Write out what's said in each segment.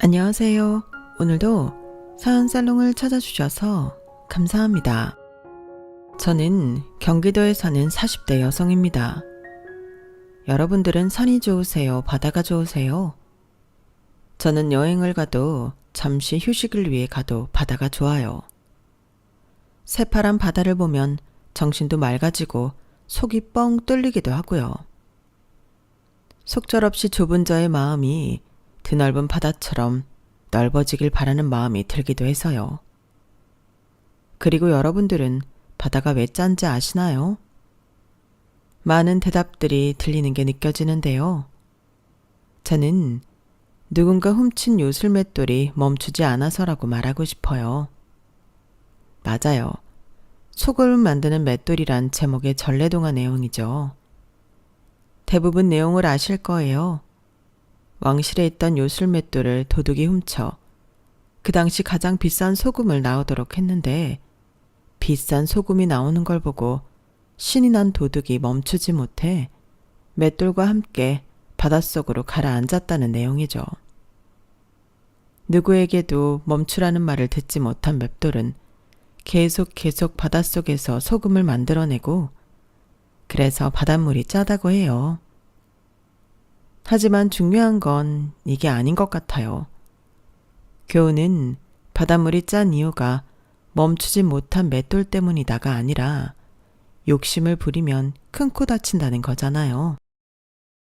안녕하세요. 오늘도 사연살롱을 찾아주셔서 감사합니다. 저는 경기도에 사는 40대 여성입니다. 여러분들은 산이 좋으세요? 바다가 좋으세요? 저는 여행을 가도 잠시 휴식을 위해 가도 바다가 좋아요. 새파란 바다를 보면 정신도 맑아지고 속이 뻥 뚫리기도 하고요. 속절없이 좁은 저의 마음이 드넓은 바다처럼 넓어지길 바라는 마음이 들기도 해서요. 그리고 여러분들은 바다가 왜 짠지 아시나요? 많은 대답들이 들리는 게 느껴지는데요. 저는 누군가 훔친 요술맷돌이 멈추지 않아서라고 말하고 싶어요. 맞아요. 속을 만드는 맷돌이란 제목의 전래동화 내용이죠. 대부분 내용을 아실 거예요. 왕실에 있던 요술맷돌을 도둑이 훔쳐 그 당시 가장 비싼 소금을 나오도록 했는데 비싼 소금이 나오는 걸 보고 신이 난 도둑이 멈추지 못해 맷돌과 함께 바닷속으로 가라앉았다는 내용이죠. 누구에게도 멈추라는 말을 듣지 못한 맷돌은 계속 바닷속에서 소금을 만들어내고 그래서 바닷물이 짜다고 해요. 하지만 중요한 건 이게 아닌 것 같아요. 교훈은 바닷물이 짠 이유가 멈추지 못한 맷돌 때문이다가 아니라 욕심을 부리면 큰 코 다친다는 거잖아요.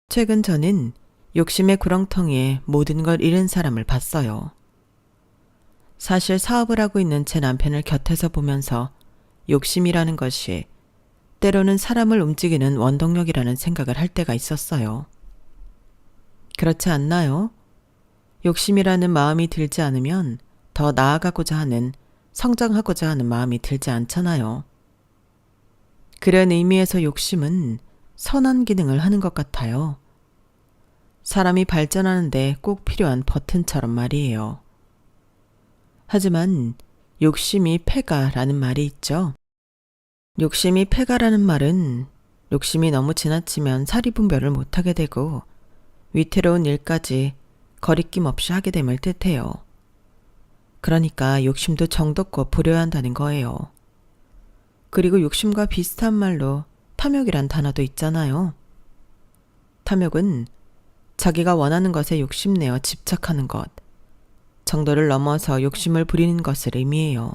최근 저는 욕심의 구렁텅이에 모든 걸 잃은 사람을 봤어요. 사실 사업을 하고 있는 제 남편을 곁에서 보면서 욕심이라는 것이 때로는 사람을 움직이는 원동력이라는 생각을 할 때가 있었어요. 그렇지 않나요? 욕심이라는 마음이 들지 않으면 더 나아가고자 하는, 성장하고자 하는 마음이 들지 않잖아요. 그런 의미에서 욕심은 선한 기능을 하는 것 같아요. 사람이 발전하는데 꼭 필요한 버튼처럼 말이에요. 하지만 욕심이 패가라는 말이 있죠. 욕심이 패가라는 말은 욕심이 너무 지나치면 사리분별을 못하게 되고 위태로운 일까지 거리낌 없이 하게 됨을 뜻해요. 그러니까 욕심도 정도껏 부려야 한다는 거예요. 그리고 욕심과 비슷한 말로 탐욕이란 단어도 있잖아요. 탐욕은 자기가 원하는 것에 욕심내어 집착하는 것, 정도를 넘어서 욕심을 부리는 것을 의미해요.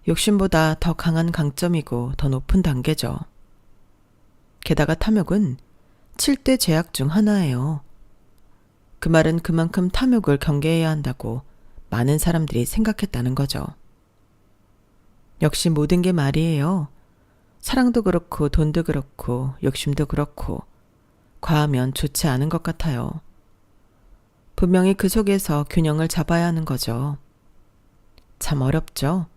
욕심보다 더 강한 강점이고 더 높은 단계죠. 게다가 탐욕은 7대 죄악 중 하나예요. 그 말은 그만큼 탐욕을 경계해야 한다고 많은 사람들이 생각했다는 거죠. 역시 모든 게 말이에요. 사랑도 그렇고 돈도 그렇고 욕심도 그렇고 과하면 좋지 않은 것 같아요. 분명히 그 속에서 균형을 잡아야 하는 거죠. 참 어렵죠?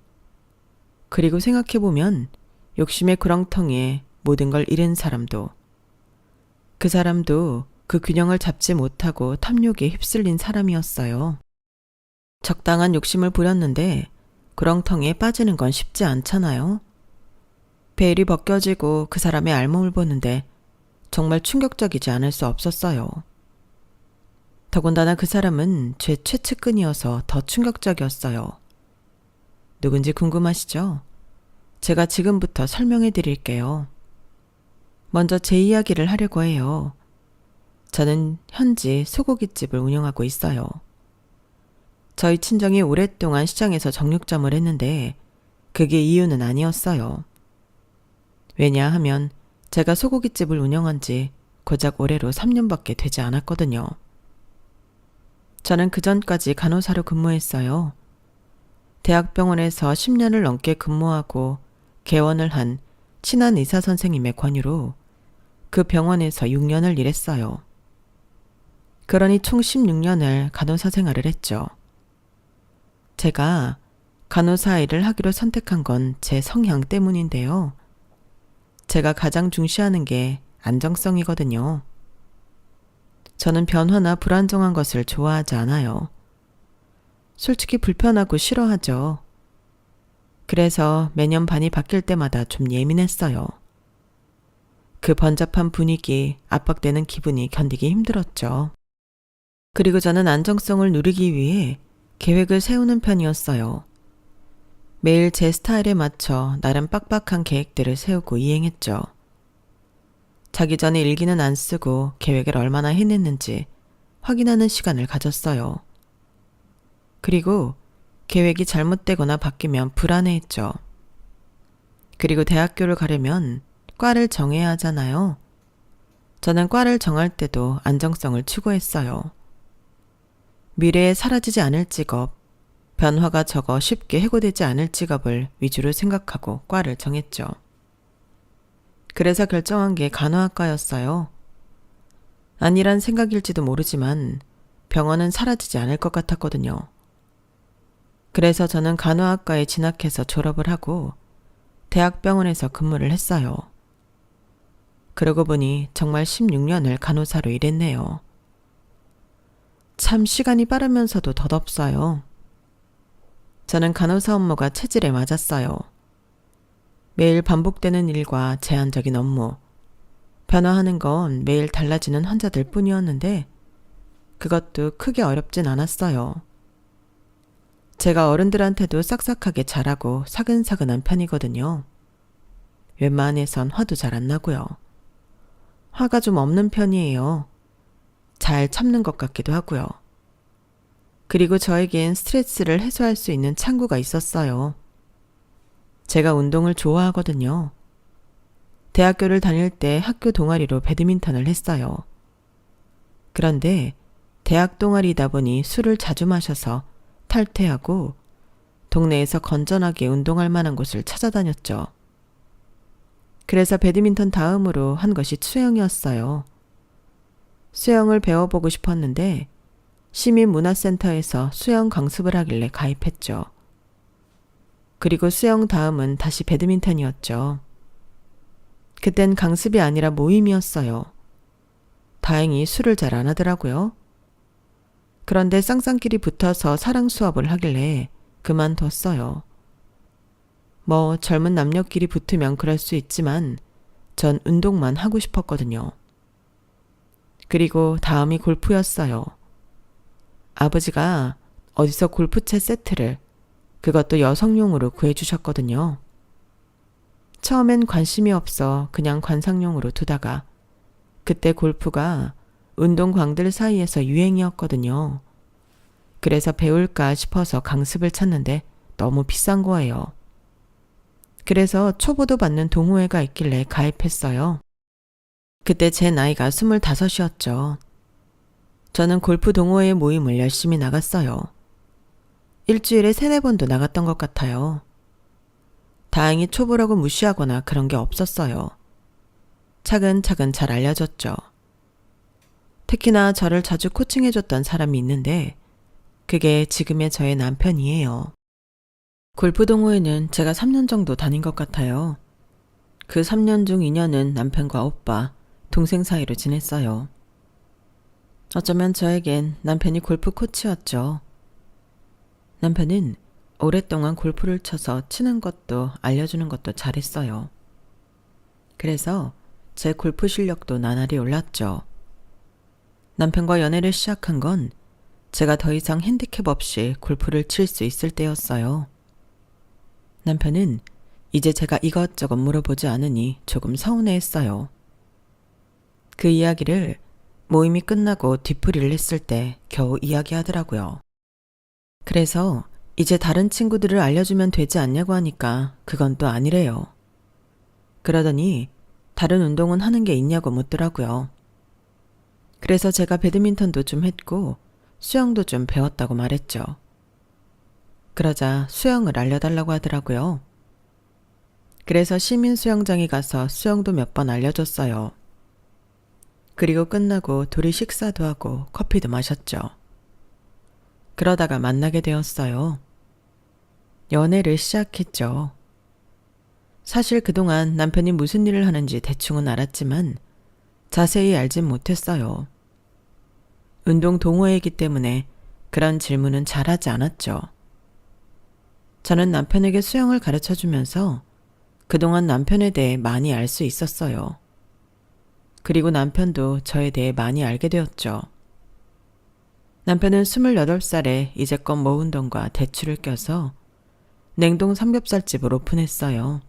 그리고 생각해보면 욕심의 구렁텅이에 모든 걸 잃은 사람도 그 사람도 그 균형을 잡지 못하고 탐욕에 휩쓸린 사람이었어요. 적당한 욕심을 부렸는데 구렁텅이에 빠지는 건 쉽지 않잖아요. 베일이 벗겨지고 그 사람의 알몸을 보는데 정말 충격적이지 않을 수 없었어요. 더군다나 그 사람은 죄 최측근이어서 더 충격적이었어요. 누군지 궁금하시죠? 제가 지금부터 설명해 드릴게요. 먼저 제 이야기를 하려고 해요. 저는 현지 소고기집을 운영하고 있어요. 저희 친정이 오랫동안 시장에서 정육점을 했는데 그게 이유는 아니었어요. 왜냐하면 제가 소고기집을 운영한 지 고작 올해로 3년밖에 되지 않았거든요. 저는 그전까지 간호사로 근무했어요. 대학병원에서 10년을 넘게 근무하고 개원을 한 친한 의사 선생님의 권유로 그 병원에서 6년을 일했어요. 그러니 총 16년을 간호사 생활을 했죠. 제가 간호사 일을 하기로 선택한 건 제 성향 때문인데요. 제가 가장 중시하는 게 안정성이거든요. 저는 변화나 불안정한 것을 좋아하지 않아요. 솔직히 불편하고 싫어하죠. 그래서 매년 반이 바뀔 때마다 좀 예민했어요. 그 번잡한 분위기, 압박되는 기분이 견디기 힘들었죠. 그리고 저는 안정성을 누리기 위해 계획을 세우는 편이었어요. 매일 제 스타일에 맞춰 나름 빡빡한 계획들을 세우고 이행했죠. 자기 전에 일기는 안 쓰고 계획을 얼마나 해냈는지 확인하는 시간을 가졌어요. 그리고 계획이 잘못되거나 바뀌면 불안해했죠. 그리고 대학교를 가려면 과를 정해야 하잖아요. 저는 과를 정할 때도 안정성을 추구했어요. 미래에 사라지지 않을 직업, 변화가 적어 쉽게 해고되지 않을 직업을 위주로 생각하고 과를 정했죠. 그래서 결정한 게 간호학과였어요. 아니란 생각일지도 모르지만 병원은 사라지지 않을 것 같았거든요. 그래서 저는 간호학과에 진학해서 졸업을 하고 대학병원에서 근무를 했어요. 그러고 보니 정말 16년을 간호사로 일했네요. 참 시간이 빠르면서도 덧없어요. 저는 간호사 업무가 체질에 맞았어요. 매일 반복되는 일과 제한적인 업무, 변화하는 건 매일 달라지는 환자들 뿐이었는데 그것도 크게 어렵진 않았어요. 제가 어른들한테도 싹싹하게 잘하고 사근사근한 편이거든요. 웬만해선 화도 잘 안 나고요. 화가 좀 없는 편이에요. 잘 참는 것 같기도 하고요. 그리고 저에겐 스트레스를 해소할 수 있는 창구가 있었어요. 제가 운동을 좋아하거든요. 대학교를 다닐 때 학교 동아리로 배드민턴을 했어요. 그런데 대학 동아리이다 보니 술을 자주 마셔서 탈퇴하고 동네에서 건전하게 운동할 만한 곳을 찾아다녔죠. 그래서 배드민턴 다음으로 한 것이 수영이었어요. 수영을 배워보고 싶었는데 시민문화센터에서 수영 강습을 하길래 가입했죠. 그리고 수영 다음은 다시 배드민턴이었죠. 그땐 강습이 아니라 모임이었어요. 다행히 술을 잘 안 하더라고요. 그런데 쌍쌍끼리 붙어서 사랑 수업을 하길래 그만뒀어요. 뭐 젊은 남녀끼리 붙으면 그럴 수 있지만 전 운동만 하고 싶었거든요. 그리고 다음이 골프였어요. 아버지가 어디서 골프채 세트를 그것도 여성용으로 구해주셨거든요. 처음엔 관심이 없어 그냥 관상용으로 두다가 그때 골프가 운동광들 사이에서 유행이었거든요. 그래서 배울까 싶어서 강습을 찾는데 너무 비싼 거예요. 그래서 초보도 받는 동호회가 있길래 가입했어요. 그때 제 나이가 25이었죠. 저는 골프 동호회 모임을 열심히 나갔어요. 일주일에 3-4번도 나갔던 것 같아요. 다행히 초보라고 무시하거나 그런 게 없었어요. 차근차근 잘 알려졌죠. 특히나 저를 자주 코칭해줬던 사람이 있는데 그게 지금의 저의 남편이에요. 골프 동호회는 제가 3년 정도 다닌 것 같아요. 그 3년 중 2년은 남편과 오빠, 동생 사이로 지냈어요. 어쩌면 저에겐 남편이 골프 코치였죠. 남편은 오랫동안 골프를 쳐서 치는 것도 알려주는 것도 잘했어요. 그래서 제 골프 실력도 나날이 올랐죠. 남편과 연애를 시작한 건 제가 더 이상 핸디캡 없이 골프를 칠 수 있을 때였어요. 남편은 이제 제가 이것저것 물어보지 않으니 조금 서운해했어요. 그 이야기를 모임이 끝나고 뒤풀이를 했을 때 겨우 이야기하더라고요. 그래서 이제 다른 친구들을 알려주면 되지 않냐고 하니까 그건 또 아니래요. 그러더니 다른 운동은 하는 게 있냐고 묻더라고요. 그래서 제가 배드민턴도 좀 했고 수영도 좀 배웠다고 말했죠. 그러자 수영을 알려달라고 하더라고요. 그래서 시민 수영장에 가서 수영도 몇 번 알려줬어요. 그리고 끝나고 둘이 식사도 하고 커피도 마셨죠. 그러다가 만나게 되었어요. 연애를 시작했죠. 사실 그동안 남편이 무슨 일을 하는지 대충은 알았지만 자세히 알진 못했어요. 운동 동호회이기 때문에 그런 질문은 잘하지 않았죠. 저는 남편에게 수영을 가르쳐주면서 그동안 남편에 대해 많이 알 수 있었어요. 그리고 남편도 저에 대해 많이 알게 되었죠. 남편은 28살에 이제껏 모은 돈과 대출을 껴서 냉동 삼겹살집을 오픈했어요.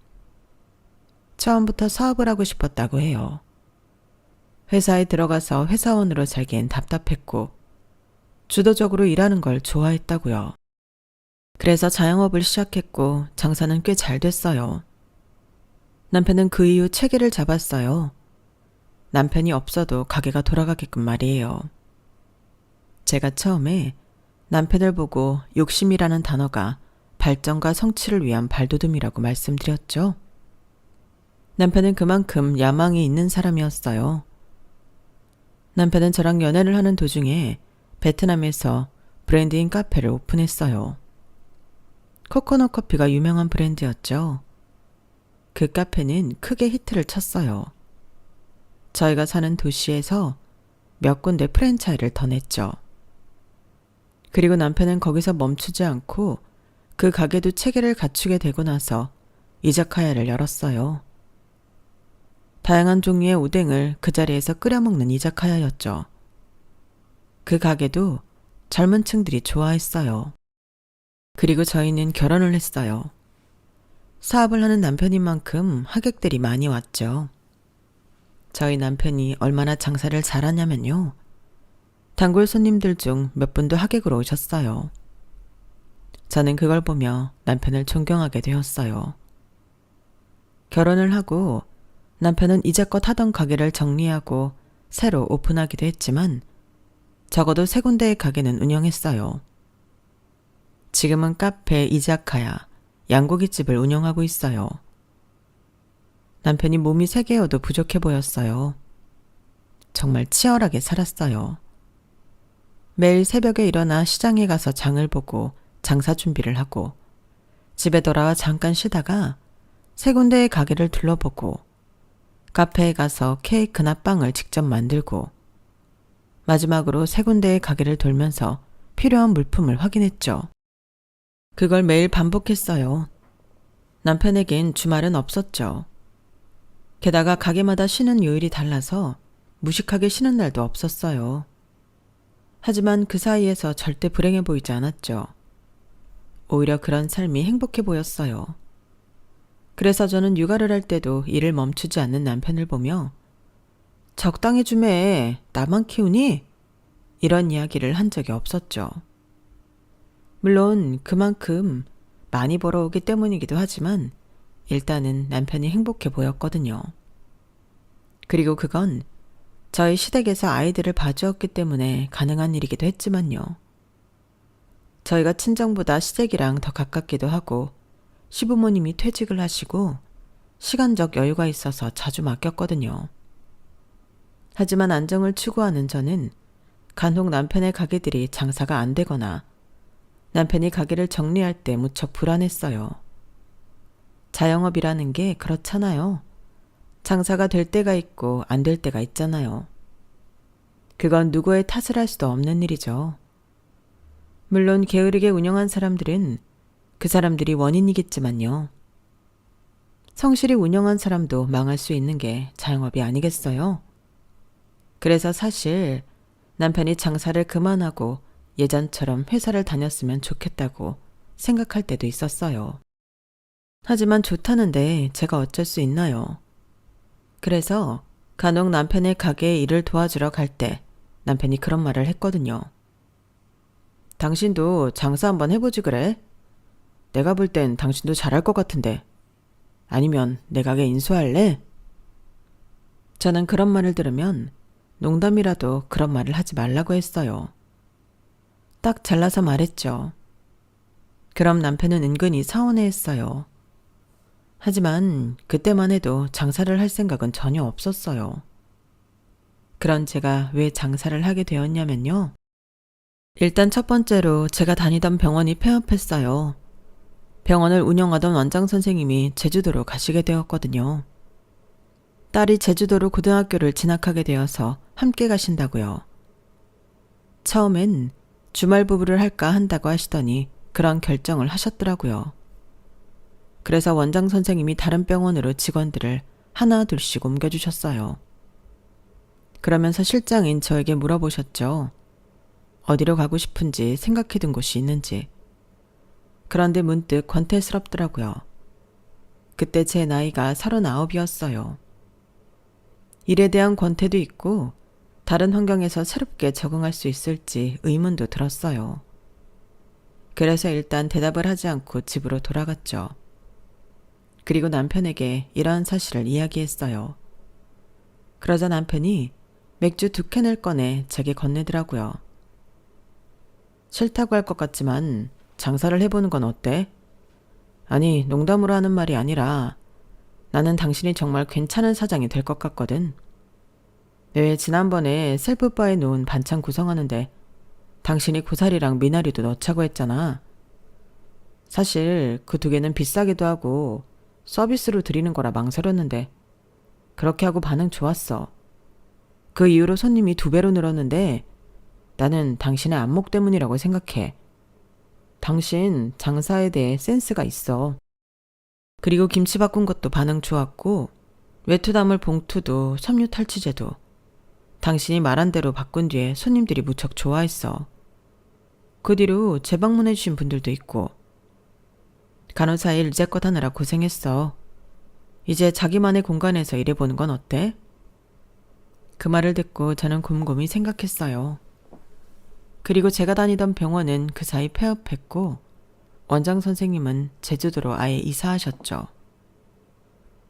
처음부터 사업을 하고 싶었다고 해요. 회사에 들어가서 회사원으로 살기엔 답답했고 주도적으로 일하는 걸 좋아했다고요. 그래서 자영업을 시작했고 장사는 꽤 잘 됐어요. 남편은 그 이후 체계를 잡았어요. 남편이 없어도 가게가 돌아가게끔 말이에요. 제가 처음에 남편을 보고 욕심이라는 단어가 발전과 성취를 위한 발돋움이라고 말씀드렸죠. 남편은 그만큼 야망이 있는 사람이었어요. 남편은 저랑 연애를 하는 도중에 베트남에서 브랜드인 카페를 오픈했어요. 코코넛 커피가 유명한 브랜드였죠. 그 카페는 크게 히트를 쳤어요. 저희가 사는 도시에서 몇 군데 프랜차이즈를 더 냈죠. 그리고 남편은 거기서 멈추지 않고 그 가게도 체계를 갖추게 되고 나서 이자카야를 열었어요. 다양한 종류의 오뎅을 그 자리에서 끓여 먹는 이자카야였죠. 그 가게도 젊은 층들이 좋아했어요. 그리고 저희는 결혼을 했어요. 사업을 하는 남편인 만큼 하객들이 많이 왔죠. 저희 남편이 얼마나 장사를 잘하냐면요. 단골 손님들 중 몇 분도 하객으로 오셨어요. 저는 그걸 보며 남편을 존경하게 되었어요. 결혼을 하고 남편은 이제껏 하던 가게를 정리하고 새로 오픈하기도 했지만 적어도 3군데의 가게는 운영했어요. 지금은 카페, 이자카야, 양고기집을 운영하고 있어요. 남편이 몸이 3개여도 부족해 보였어요. 정말 치열하게 살았어요. 매일 새벽에 일어나 시장에 가서 장을 보고 장사 준비를 하고 집에 돌아와 잠깐 쉬다가 3군데의 가게를 둘러보고 카페에 가서 케이크나 빵을 직접 만들고 마지막으로 3군데의 가게를 돌면서 필요한 물품을 확인했죠. 그걸 매일 반복했어요. 남편에겐 주말은 없었죠. 게다가 가게마다 쉬는 요일이 달라서 무식하게 쉬는 날도 없었어요. 하지만 그 사이에서 절대 불행해 보이지 않았죠. 오히려 그런 삶이 행복해 보였어요. 그래서 저는 육아를 할 때도 일을 멈추지 않는 남편을 보며 적당히 좀 해, 나만 키우니? 이런 이야기를 한 적이 없었죠. 물론 그만큼 많이 벌어오기 때문이기도 하지만 일단은 남편이 행복해 보였거든요. 그리고 그건 저희 시댁에서 아이들을 봐주었기 때문에 가능한 일이기도 했지만요. 저희가 친정보다 시댁이랑 더 가깝기도 하고 시부모님이 퇴직을 하시고 시간적 여유가 있어서 자주 맡겼거든요. 하지만 안정을 추구하는 저는 간혹 남편의 가게들이 장사가 안 되거나 남편이 가게를 정리할 때 무척 불안했어요. 자영업이라는 게 그렇잖아요. 장사가 될 때가 있고 안 될 때가 있잖아요. 그건 누구의 탓을 할 수도 없는 일이죠. 물론 게으르게 운영한 사람들은 그 사람들이 원인이겠지만요. 성실히 운영한 사람도 망할 수 있는 게 자영업이 아니겠어요? 그래서 사실 남편이 장사를 그만하고 예전처럼 회사를 다녔으면 좋겠다고 생각할 때도 있었어요. 하지만 좋다는데 제가 어쩔 수 있나요? 그래서 간혹 남편의 가게에 일을 도와주러 갈 때 남편이 그런 말을 했거든요. 당신도 장사 한번 해보지 그래? 내가 볼 땐 당신도 잘할 것 같은데. 아니면 내 가게 인수할래? 저는 그런 말을 들으면 농담이라도 그런 말을 하지 말라고 했어요. 딱 잘라서 말했죠. 그럼 남편은 은근히 서운해했어요. 하지만 그때만 해도 장사를 할 생각은 전혀 없었어요. 그런 제가 왜 장사를 하게 되었냐면요. 일단 첫 번째로 제가 다니던 병원이 폐업했어요. 병원을 운영하던 원장 선생님이 제주도로 가시게 되었거든요. 딸이 제주도로 고등학교를 진학하게 되어서 함께 가신다고요. 처음엔 주말 부부를 할까 한다고 하시더니 그런 결정을 하셨더라고요. 그래서 원장 선생님이 다른 병원으로 직원들을 하나 둘씩 옮겨주셨어요. 그러면서 실장인 저에게 물어보셨죠. 어디로 가고 싶은지 생각해둔 곳이 있는지. 그런데 문득 권태스럽더라고요. 그때 제 나이가 39이었어요. 일에 대한 권태도 있고 다른 환경에서 새롭게 적응할 수 있을지 의문도 들었어요. 그래서 일단 대답을 하지 않고 집으로 돌아갔죠. 그리고 남편에게 이러한 사실을 이야기했어요. 그러자 남편이 맥주 2캔을 꺼내 제게 건네더라고요. 싫다고 할 것 같지만 장사를 해보는 건 어때? 아니, 농담으로 하는 말이 아니라 나는 당신이 정말 괜찮은 사장이 될 것 같거든. 왜 지난번에 셀프바에 놓은 반찬 구성하는데 당신이 고사리랑 미나리도 넣자고 했잖아. 사실 그 2개는 비싸기도 하고 서비스로 드리는 거라 망설였는데 그렇게 하고 반응 좋았어. 그 이후로 손님이 2배로 늘었는데 나는 당신의 안목 때문이라고 생각해. 당신 장사에 대해 센스가 있어. 그리고 김치 바꾼 것도 반응 좋았고 외투나물 봉투도 섬유 탈취제도 당신이 말한 대로 바꾼 뒤에 손님들이 무척 좋아했어. 그 뒤로 재방문해 주신 분들도 있고. 간호사 일 이제껏 하느라 고생했어. 이제 자기만의 공간에서 일해보는 건 어때? 그 말을 듣고 저는 곰곰이 생각했어요. 그리고 제가 다니던 병원은 그 사이 폐업했고 원장 선생님은 제주도로 아예 이사하셨죠.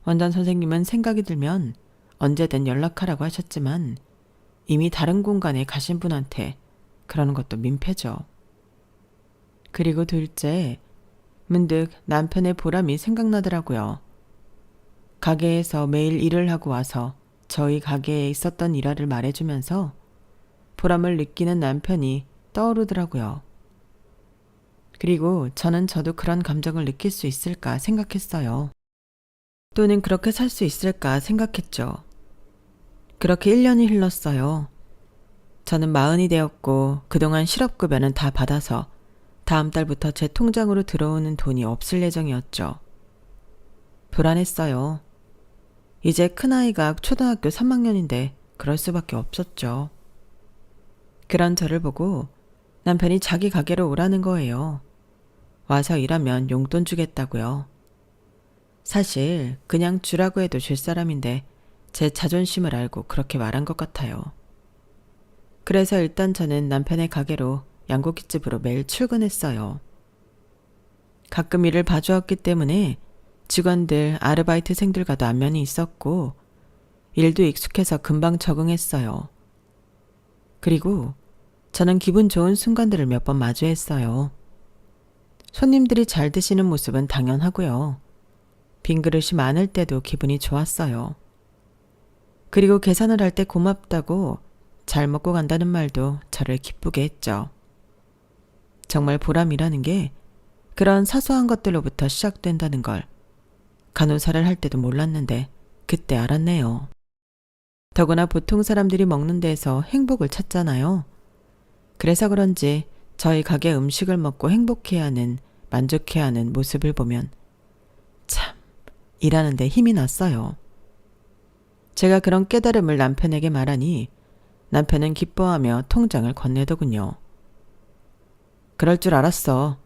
원장 선생님은 생각이 들면 언제든 연락하라고 하셨지만 이미 다른 공간에 가신 분한테 그러는 것도 민폐죠. 그리고 둘째, 문득 남편의 보람이 생각나더라고요. 가게에서 매일 일을 하고 와서 저희 가게에 있었던 일화를 말해주면서 보람을 느끼는 남편이 떠오르더라고요. 그리고 저도 그런 감정을 느낄 수 있을까 생각했어요. 또는 그렇게 살 수 있을까 생각했죠. 그렇게 1년이 흘렀어요. 저는 40이 되었고 그동안 실업급여는 다 받아서 다음 달부터 제 통장으로 들어오는 돈이 없을 예정이었죠. 불안했어요. 이제 큰아이가 초등학교 3학년인데 그럴 수밖에 없었죠. 그런 저를 보고 남편이 자기 가게로 오라는 거예요. 와서 일하면 용돈 주겠다고요. 사실 그냥 주라고 해도 줄 사람인데 제 자존심을 알고 그렇게 말한 것 같아요. 그래서 일단 저는 남편의 가게로 양고깃집으로 매일 출근했어요. 가끔 일을 봐주었기 때문에 직원들, 아르바이트생들과도 안면이 있었고 일도 익숙해서 금방 적응했어요. 그리고 저는 기분 좋은 순간들을 몇 번 마주했어요. 손님들이 잘 드시는 모습은 당연하고요. 빈 그릇이 많을 때도 기분이 좋았어요. 그리고 계산을 할 때 고맙다고 잘 먹고 간다는 말도 저를 기쁘게 했죠. 정말 보람이라는 게 그런 사소한 것들로부터 시작된다는 걸 간호사를 할 때도 몰랐는데 그때 알았네요. 더구나 보통 사람들이 먹는 데에서 행복을 찾잖아요. 그래서 그런지 저희 가게 음식을 먹고 행복해하는, 만족해하는 모습을 보면 참 일하는 데 힘이 났어요. 제가 그런 깨달음을 남편에게 말하니 남편은 기뻐하며 통장을 건네더군요. 그럴 줄 알았어.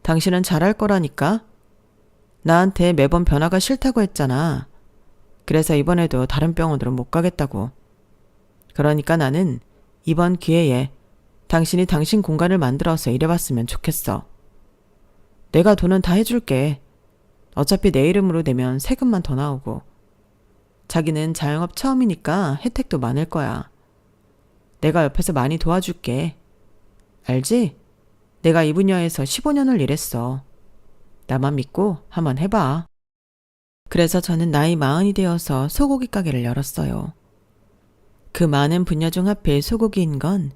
당신은 잘할 거라니까. 나한테 매번 변화가 싫다고 했잖아. 그래서 이번에도 다른 병원으로 못 가겠다고. 그러니까 나는 이번 기회에 당신이 당신 공간을 만들어서 일해봤으면 좋겠어. 내가 돈은 다 해줄게. 어차피 내 이름으로 내면 세금만 더 나오고. 자기는 자영업 처음이니까 혜택도 많을 거야. 내가 옆에서 많이 도와줄게. 알지? 내가 이 분야에서 15년을 일했어. 나만 믿고 한번 해봐. 그래서 저는 나이 40이 되어서 소고기 가게를 열었어요. 그 많은 분야 중 하필 소고기인 건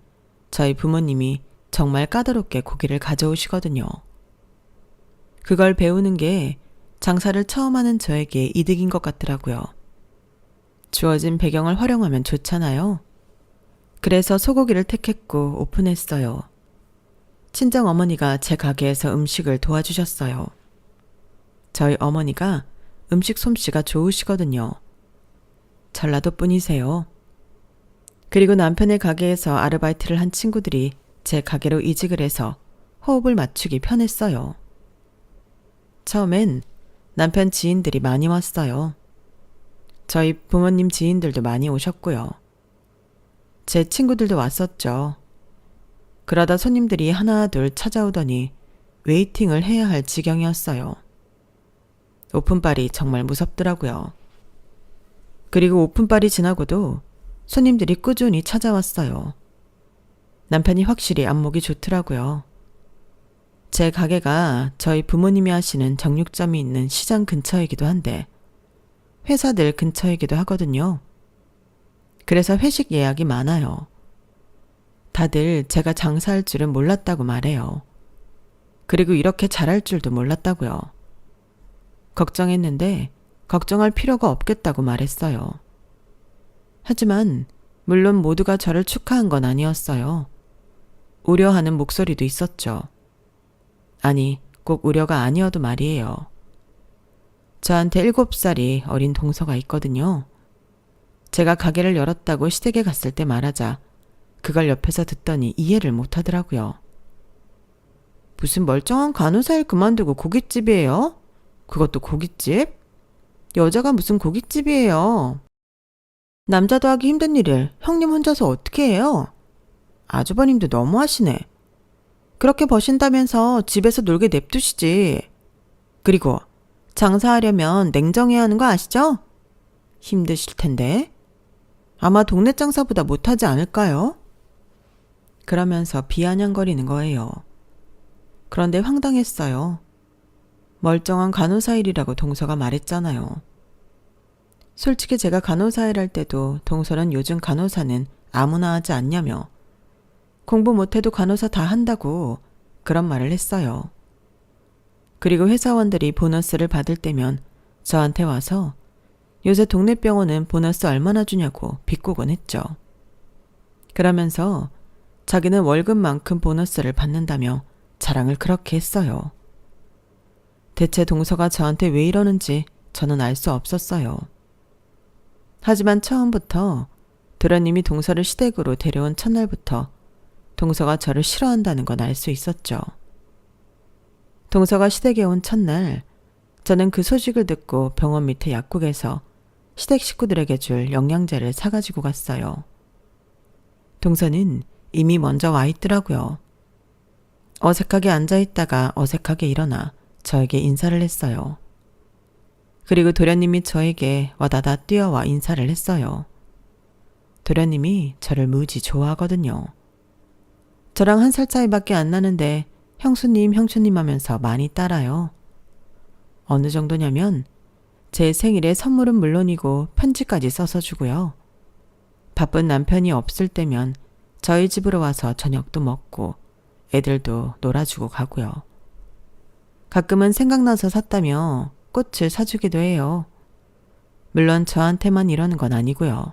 저희 부모님이 정말 까다롭게 고기를 가져오시거든요. 그걸 배우는 게 장사를 처음 하는 저에게 이득인 것 같더라고요. 주어진 배경을 활용하면 좋잖아요. 그래서 소고기를 택했고 오픈했어요. 친정 어머니가 제 가게에서 음식을 도와주셨어요. 저희 어머니가 음식 솜씨가 좋으시거든요. 전라도 분이세요. 그리고 남편의 가게에서 아르바이트를 한 친구들이 제 가게로 이직을 해서 호흡을 맞추기 편했어요. 처음엔 남편 지인들이 많이 왔어요. 저희 부모님 지인들도 많이 오셨고요. 제 친구들도 왔었죠. 그러다 손님들이 하나둘 찾아오더니 웨이팅을 해야 할 지경이었어요. 오픈빨이 정말 무섭더라고요. 그리고 오픈빨이 지나고도 손님들이 꾸준히 찾아왔어요. 남편이 확실히 안목이 좋더라고요. 제 가게가 저희 부모님이 하시는 정육점이 있는 시장 근처이기도 한데 회사들 근처이기도 하거든요. 그래서 회식 예약이 많아요. 다들 제가 장사할 줄은 몰랐다고 말해요. 그리고 이렇게 잘할 줄도 몰랐다고요. 걱정했는데 걱정할 필요가 없겠다고 말했어요. 하지만 물론 모두가 저를 축하한 건 아니었어요. 우려하는 목소리도 있었죠. 아니, 꼭 우려가 아니어도 말이에요. 저한테 7살이 어린 동서가 있거든요. 제가 가게를 열었다고 시댁에 갔을 때 말하자 그걸 옆에서 듣더니 이해를 못하더라고요. 무슨 멀쩡한 간호사 일 그만두고 고깃집이에요? 그것도 고깃집? 여자가 무슨 고깃집이에요? 남자도 하기 힘든 일을 형님 혼자서 어떻게 해요? 아주버님도 너무하시네. 그렇게 버신다면서 집에서 놀게 냅두시지. 그리고 장사하려면 냉정해야 하는 거 아시죠? 힘드실 텐데. 아마 동네 장사보다 못하지 않을까요? 그러면서 비아냥거리는 거예요. 그런데 황당했어요. 멀쩡한 간호사 일이라고 동서가 말했잖아요. 솔직히 제가 간호사 일 할 때도 동서는 요즘 간호사는 아무나 하지 않냐며 공부 못해도 간호사 다 한다고 그런 말을 했어요. 그리고 회사원들이 보너스를 받을 때면 저한테 와서 요새 동네 병원은 보너스 얼마나 주냐고 비꼬곤 했죠. 그러면서 자기는 월급만큼 보너스를 받는다며 자랑을 그렇게 했어요. 대체 동서가 저한테 왜 이러는지 저는 알 수 없었어요. 하지만 처음부터 도련님이 동서를 시댁으로 데려온 첫날부터 동서가 저를 싫어한다는 건 알 수 있었죠. 동서가 시댁에 온 첫날 저는 그 소식을 듣고 병원 밑에 약국에서 시댁 식구들에게 줄 영양제를 사가지고 갔어요. 동서는 이미 먼저 와 있더라고요. 어색하게 앉아있다가 어색하게 일어나 저에게 인사를 했어요. 그리고 도련님이 저에게 와다다 뛰어와 인사를 했어요. 도련님이 저를 무지 좋아하거든요. 저랑 1살 차이밖에 안 나는데 형수님 형수님 하면서 많이 따라요. 어느 정도냐면 제 생일에 선물은 물론이고 편지까지 써서 주고요. 바쁜 남편이 없을 때면 저희 집으로 와서 저녁도 먹고 애들도 놀아주고 가고요. 가끔은 생각나서 샀다며 꽃을 사주기도 해요. 물론 저한테만 이러는 건 아니고요.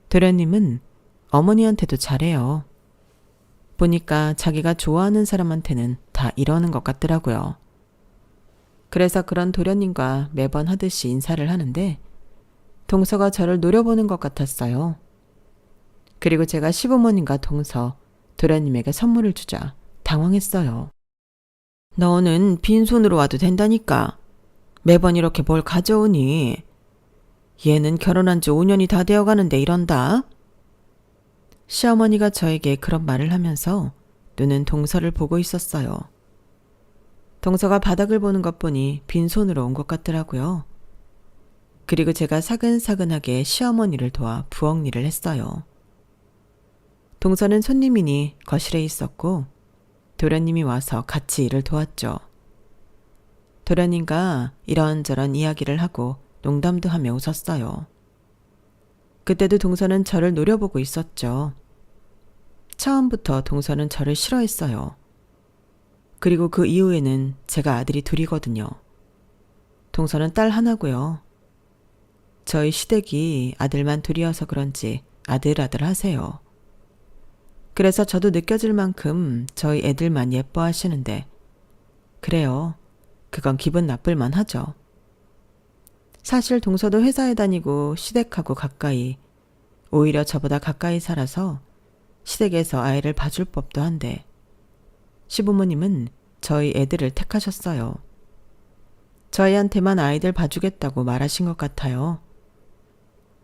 도련님은 어머니한테도 잘해요. 보니까 자기가 좋아하는 사람한테는 다 이러는 것 같더라고요. 그래서 그런 도련님과 매번 하듯이 인사를 하는데 동서가 저를 노려보는 것 같았어요. 그리고 제가 시부모님과 동서, 도련님에게 선물을 주자 당황했어요. 너는 빈손으로 와도 된다니까. 매번 이렇게 뭘 가져오니. 얘는 결혼한 지 5년이 다 되어가는데 이런다. 시어머니가 저에게 그런 말을 하면서 눈은 동서를 보고 있었어요. 동서가 바닥을 보는 것 보니 빈손으로 온 것 같더라고요. 그리고 제가 사근사근하게 시어머니를 도와 부엌 일을 했어요. 동서는 손님이니 거실에 있었고 도련님이 와서 같이 일을 도왔죠. 도련님과 이런저런 이야기를 하고 농담도 하며 웃었어요. 그때도 동서는 저를 노려보고 있었죠. 처음부터 동서는 저를 싫어했어요. 그리고 그 이후에는 제가 아들이 둘이거든요. 동서는 딸 하나고요. 저희 시댁이 아들만 둘이어서 그런지 아들 하세요. 그래서 저도 느껴질 만큼 저희 애들만 예뻐하시는데 그래요. 그건 기분 나쁠만 하죠. 사실 동서도 회사에 다니고 시댁하고 가까이, 오히려 저보다 가까이 살아서 시댁에서 아이를 봐줄 법도 한데 시부모님은 저희 애들을 택하셨어요. 저희한테만 아이들 봐주겠다고 말하신 것 같아요.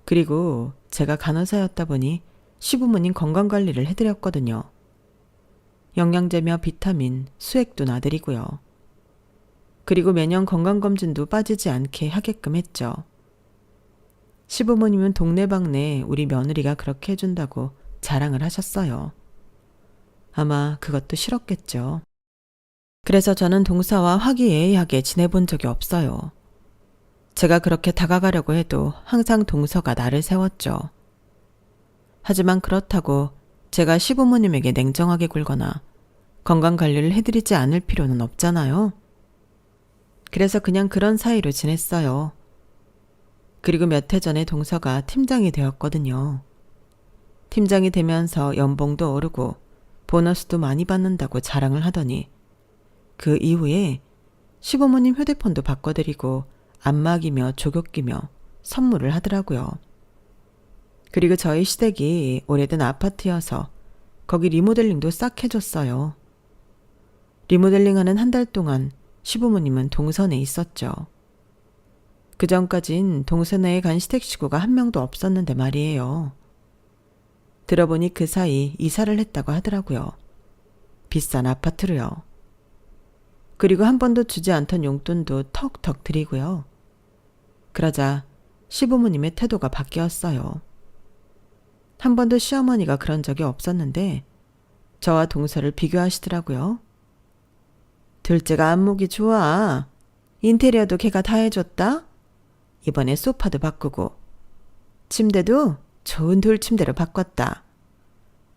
그리고 제가 간호사였다 보니 시부모님 건강관리를 해드렸거든요. 영양제며 비타민, 수액도 놔드리고요. 그리고 매년 건강검진도 빠지지 않게 하게끔 했죠. 시부모님은 동네방네 우리 며느리가 그렇게 해준다고 자랑을 하셨어요. 아마 그것도 싫었겠죠. 그래서 저는 동서와 화기애애하게 지내본 적이 없어요. 제가 그렇게 다가가려고 해도 항상 동서가 나를 세웠죠. 하지만 그렇다고 제가 시부모님에게 냉정하게 굴거나 건강관리를 해드리지 않을 필요는 없잖아요. 그래서 그냥 그런 사이로 지냈어요. 그리고 몇 해 전에 동서가 팀장이 되었거든요. 팀장이 되면서 연봉도 오르고 보너스도 많이 받는다고 자랑을 하더니 그 이후에 시부모님 휴대폰도 바꿔드리고 안마기며 조격기며 선물을 하더라고요. 그리고 저희 시댁이 오래된 아파트여서 거기 리모델링도 싹 해줬어요. 리모델링하는 한 달 동안 시부모님은 동선에 있었죠. 그 전까진 동선에 간 시댁 식구가 한 명도 없었는데 말이에요. 들어보니 그 사이 이사를 했다고 하더라고요. 비싼 아파트로요. 그리고 한 번도 주지 않던 용돈도 턱턱 드리고요. 그러자 시부모님의 태도가 바뀌었어요. 한 번도 시어머니가 그런 적이 없었는데 저와 동서를 비교하시더라고요. 둘째가 안목이 좋아. 인테리어도 걔가 다 해줬다. 이번에 소파도 바꾸고 침대도 좋은 돌침대로 바꿨다.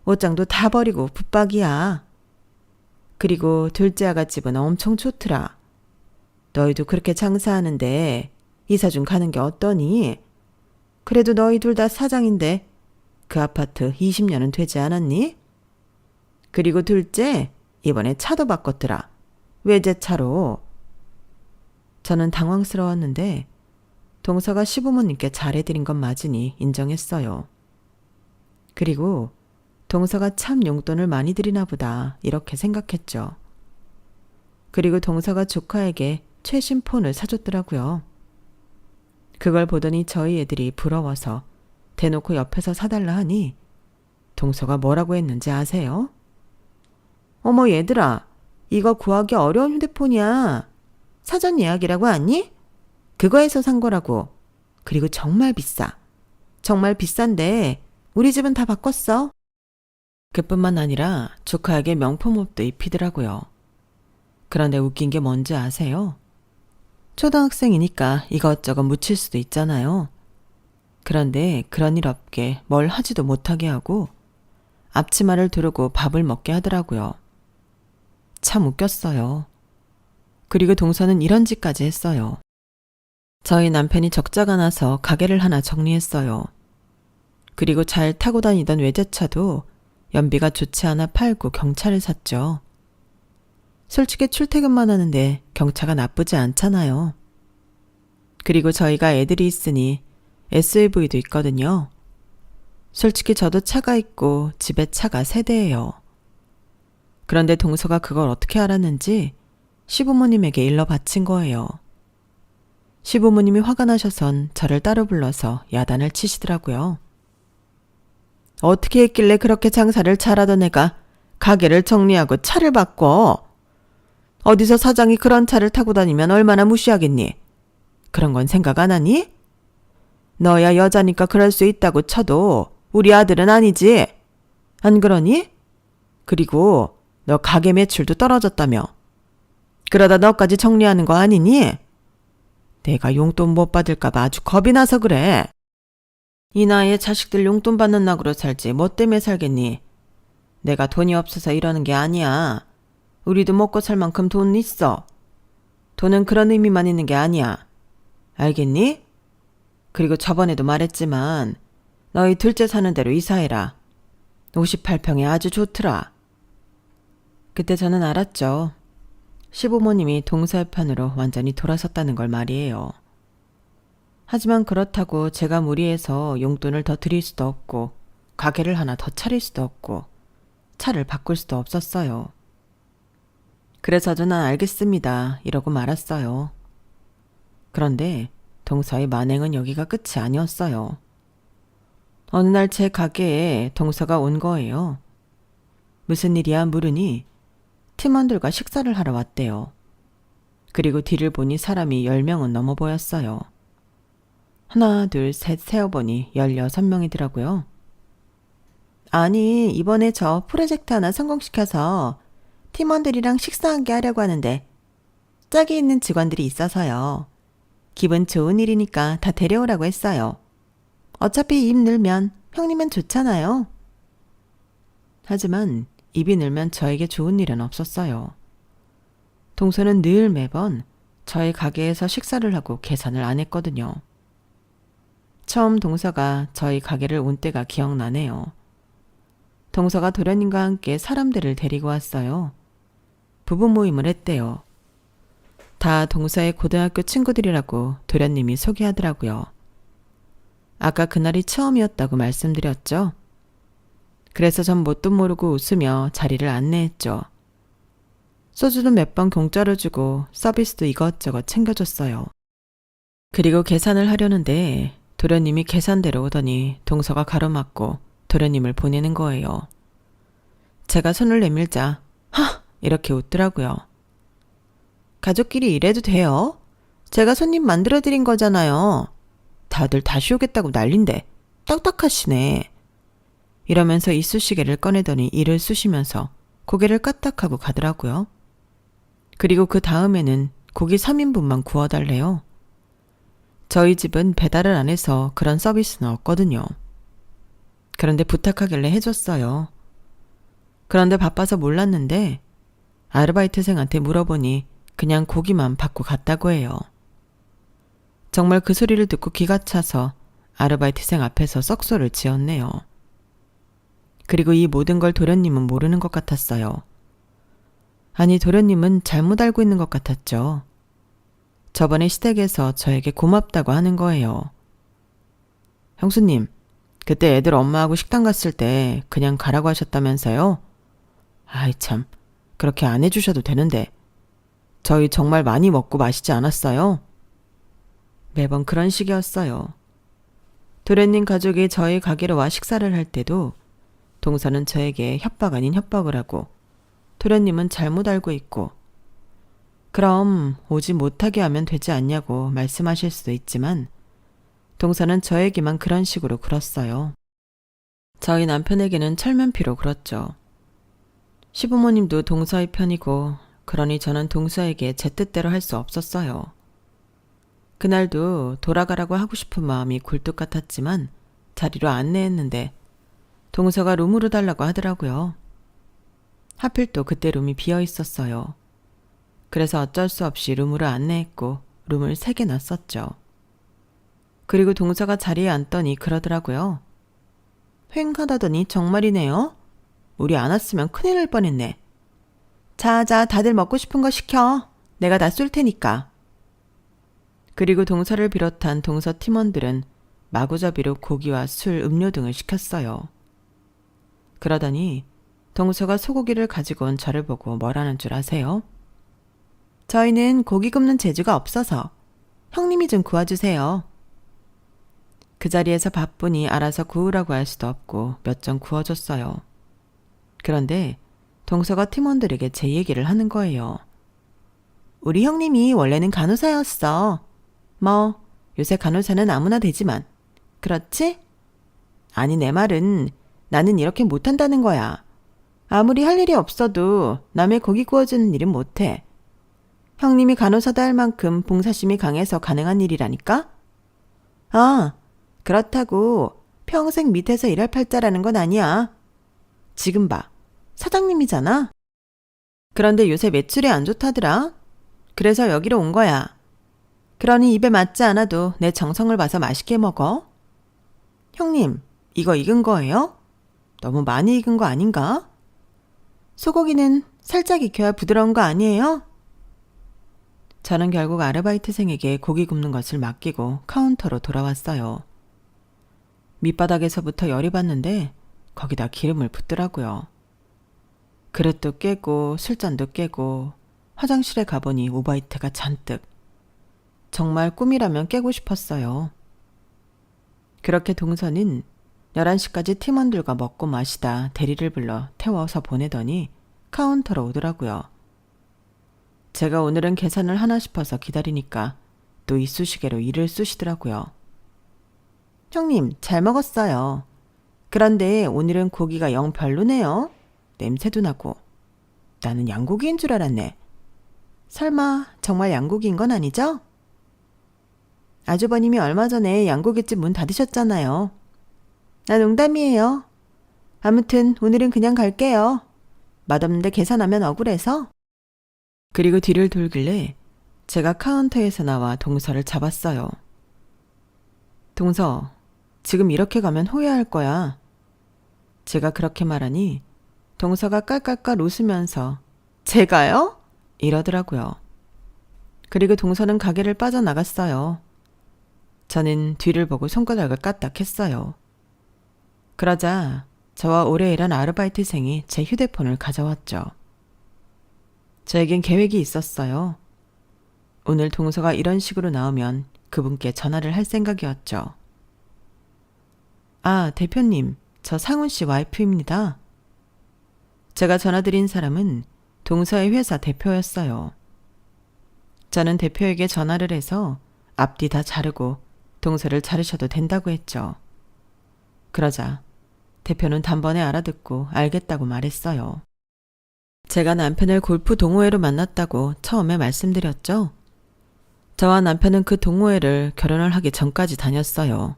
옷장도 다 버리고 붙박이야. 그리고 둘째 아가집은 엄청 좋더라. 너희도 그렇게 장사하는데 이사 좀 가는 게 어떠니? 그래도 너희 둘 다 사장인데 그 아파트 20년은 되지 않았니? 그리고 둘째 이번에 차도 바꿨더라. 외제차로. 저는 당황스러웠는데 동서가 시부모님께 잘해드린 건 맞으니 인정했어요. 그리고 동서가 참 용돈을 많이 드리나 보다 이렇게 생각했죠. 그리고 동서가 조카에게 최신 폰을 사줬더라고요. 그걸 보더니 저희 애들이 부러워서 대놓고 옆에서 사달라 하니 동서가 뭐라고 했는지 아세요? 어머 얘들아, 이거 구하기 어려운 휴대폰이야. 사전 예약이라고 아니? 그거에서 산 거라고. 그리고 정말 비싸. 정말 비싼데 우리 집은 다 바꿨어. 그뿐만 아니라 조카에게 명품 옷도 입히더라고요. 그런데 웃긴 게 뭔지 아세요? 초등학생이니까 이것저것 묻힐 수도 있잖아요. 그런데 그런 일 없게 뭘 하지도 못하게 하고 앞치마를 두르고 밥을 먹게 하더라고요. 참 웃겼어요. 그리고 동서는 이런 짓까지 했어요. 저희 남편이 적자가 나서 가게를 하나 정리했어요. 그리고 잘 타고 다니던 외제차도 연비가 좋지 않아 팔고 경차를 샀죠. 솔직히 출퇴근만 하는데 경차가 나쁘지 않잖아요. 그리고 저희가 애들이 있으니 SUV도 있거든요. 솔직히 저도 차가 있고 집에 차가 3대예요. 그런데 동서가 그걸 어떻게 알았는지 시부모님에게 일러 바친 거예요. 시부모님이 화가 나셔선 저를 따로 불러서 야단을 치시더라고요. 어떻게 했길래 그렇게 장사를 잘하던 애가 가게를 정리하고 차를 바꿔? 어디서 사장이 그런 차를 타고 다니면 얼마나 무시하겠니? 그런 건 생각 안 하니? 너야 여자니까 그럴 수 있다고 쳐도 우리 아들은 아니지. 안 그러니? 그리고 너 가게 매출도 떨어졌다며. 그러다 너까지 정리하는 거 아니니? 내가 용돈 못 받을까 봐 아주 겁이 나서 그래. 이 나이에 자식들 용돈 받는 낙으로 살지 뭐 때문에 살겠니? 내가 돈이 없어서 이러는 게 아니야. 우리도 먹고 살 만큼 돈 있어. 돈은 그런 의미만 있는 게 아니야. 알겠니? 그리고 저번에도 말했지만 너희 둘째 사는 대로 이사해라. 58평에 아주 좋더라. 그때 저는 알았죠. 시부모님이 동서의 편으로 완전히 돌아섰다는 걸 말이에요. 하지만 그렇다고 제가 무리해서 용돈을 더 드릴 수도 없고 가게를 하나 더 차릴 수도 없고 차를 바꿀 수도 없었어요. 그래서 저는 알겠습니다. 이러고 말았어요. 그런데 동서의 만행은 여기가 끝이 아니었어요. 어느 날 제 가게에 동서가 온 거예요. 무슨 일이야 물으니 팀원들과 식사를 하러 왔대요. 그리고 뒤를 보니 사람이 10명은 넘어 보였어요. 하나, 둘, 셋 세어보니 16명이더라고요. 아니, 이번에 저 프로젝트 하나 성공시켜서 팀원들이랑 식사 한 개 하려고 하는데 짝이 있는 직원들이 있어서요. 기분 좋은 일이니까 다 데려오라고 했어요. 어차피 입 늘면 형님은 좋잖아요. 하지만 입이 늘면 저에게 좋은 일은 없었어요. 동서는 늘 매번 저희 가게에서 식사를 하고 계산을 안 했거든요. 처음 동서가 저희 가게를 온 때가 기억나네요. 동서가 도련님과 함께 사람들을 데리고 왔어요. 부부 모임을 했대요. 다 동서의 고등학교 친구들이라고 도련님이 소개하더라고요. 아까 그날이 처음이었다고 말씀드렸죠. 그래서 전 뭣도 모르고 웃으며 자리를 안내했죠. 소주도 몇 번 공짜로 주고 서비스도 이것저것 챙겨줬어요. 그리고 계산을 하려는데 도련님이 계산대로 오더니 동서가 가로막고 도련님을 보내는 거예요. 제가 손을 내밀자 하! 이렇게 웃더라고요. 가족끼리 이래도 돼요? 제가 손님 만들어드린 거잖아요. 다들 다시 오겠다고 난린데 딱딱하시네. 이러면서 이쑤시개를 꺼내더니 이를 쑤시면서 고개를 까딱하고 가더라고요. 그리고 그 다음에는 고기 3인분만 구워달래요. 저희 집은 배달을 안 해서 그런 서비스는 없거든요. 그런데 부탁하길래 해줬어요. 그런데 바빠서 몰랐는데 아르바이트생한테 물어보니 그냥 고기만 받고 갔다고 해요. 정말 그 소리를 듣고 기가 차서 아르바이트생 앞에서 썩소를 지었네요. 그리고 이 모든 걸 도련님은 모르는 것 같았어요. 아니, 도련님은 잘못 알고 있는 것 같았죠. 저번에 시댁에서 저에게 고맙다고 하는 거예요. 형수님, 그때 애들 엄마하고 식당 갔을 때 그냥 가라고 하셨다면서요? 아이 참, 그렇게 안 해주셔도 되는데 저희 정말 많이 먹고 마시지 않았어요? 매번 그런 식이었어요. 도련님 가족이 저희 가게로 와 식사를 할 때도 동서는 저에게 협박 아닌 협박을 하고 도련님은 잘못 알고 있고 그럼 오지 못하게 하면 되지 않냐고 말씀하실 수도 있지만 동서는 저에게만 그런 식으로 굴었어요. 저희 남편에게는 철면피로 굴었죠. 시부모님도 동서의 편이고 그러니 저는 동서에게 제 뜻대로 할 수 없었어요. 그날도 돌아가라고 하고 싶은 마음이 굴뚝 같았지만 자리로 안내했는데 동서가 룸으로 달라고 하더라고요. 하필 또 그때 룸이 비어 있었어요. 그래서 어쩔 수 없이 룸으로 안내했고 룸을 3개나 썼죠. 그리고 동서가 자리에 앉더니 그러더라고요. 휑하다더니 정말이네요. 우리 안 왔으면 큰일 날 뻔했네. 자자, 다들 먹고 싶은 거 시켜. 내가 다 쏠 테니까. 그리고 동서를 비롯한 동서 팀원들은 마구잡이로 고기와 술, 음료 등을 시켰어요. 그러더니 동서가 소고기를 가지고 온 저를 보고 뭐라는 줄 아세요? 저희는 고기 굽는 재주가 없어서 형님이 좀 구워주세요. 그 자리에서 바쁘니 알아서 구우라고 할 수도 없고 몇 점 구워줬어요. 그런데 동서가 팀원들에게 제 얘기를 하는 거예요. 우리 형님이 원래는 간호사였어. 뭐 요새 간호사는 아무나 되지만 그렇지? 아니, 내 말은 나는 이렇게 못한다는 거야. 아무리 할 일이 없어도 남의 고기 구워주는 일은 못해. 형님이 간호사다 할 만큼 봉사심이 강해서 가능한 일이라니까? 아, 그렇다고 평생 밑에서 일할 팔자라는 건 아니야. 지금 봐, 사장님이잖아. 그런데 요새 매출이 안 좋다더라. 그래서 여기로 온 거야. 그러니 입에 맞지 않아도 내 정성을 봐서 맛있게 먹어. 형님, 이거 익은 거예요? 너무 많이 익은 거 아닌가? 소고기는 살짝 익혀야 부드러운 거 아니에요? 저는 결국 아르바이트생에게 고기 굽는 것을 맡기고 카운터로 돌아왔어요. 밑바닥에서부터 열이 받는데 거기다 기름을 붓더라고요. 그릇도 깨고 술잔도 깨고 화장실에 가보니 오버히트가 잔뜩. 정말 꿈이라면 깨고 싶었어요. 그렇게 동서는 11시까지 팀원들과 먹고 마시다 대리를 불러 태워서 보내더니 카운터로 오더라고요. 제가 오늘은 계산을 하나 싶어서 기다리니까 또 이쑤시개로 이를 쑤시더라고요. 형님, 잘 먹었어요. 그런데 오늘은 고기가 영 별로네요. 냄새도 나고. 나는 양고기인 줄 알았네. 설마 정말 양고기인 건 아니죠? 아주버님이 얼마 전에 양고기집 문 닫으셨잖아요. 나 농담이에요. 아무튼 오늘은 그냥 갈게요. 맛없는데 계산하면 억울해서. 그리고 뒤를 돌길래 제가 카운터에서 나와 동서를 잡았어요. 동서, 지금 이렇게 가면 후회할 거야. 제가 그렇게 말하니 동서가 깔깔깔 웃으면서 제가요? 이러더라고요. 그리고 동서는 가게를 빠져나갔어요. 저는 뒤를 보고 손가락을 까딱했어요. 그러자 저와 오래 일한 아르바이트생이 제 휴대폰을 가져왔죠. 저에겐 계획이 있었어요. 오늘 동서가 이런 식으로 나오면 그분께 전화를 할 생각이었죠. 아, 대표님, 저 상훈 씨 와이프입니다. 제가 전화드린 사람은 동서의 회사 대표였어요. 저는 대표에게 전화를 해서 앞뒤 다 자르고 동서를 자르셔도 된다고 했죠. 그러자 대표는 단번에 알아듣고 알겠다고 말했어요. 제가 남편을 골프 동호회로 만났다고 처음에 말씀드렸죠. 저와 남편은 그 동호회를 결혼을 하기 전까지 다녔어요.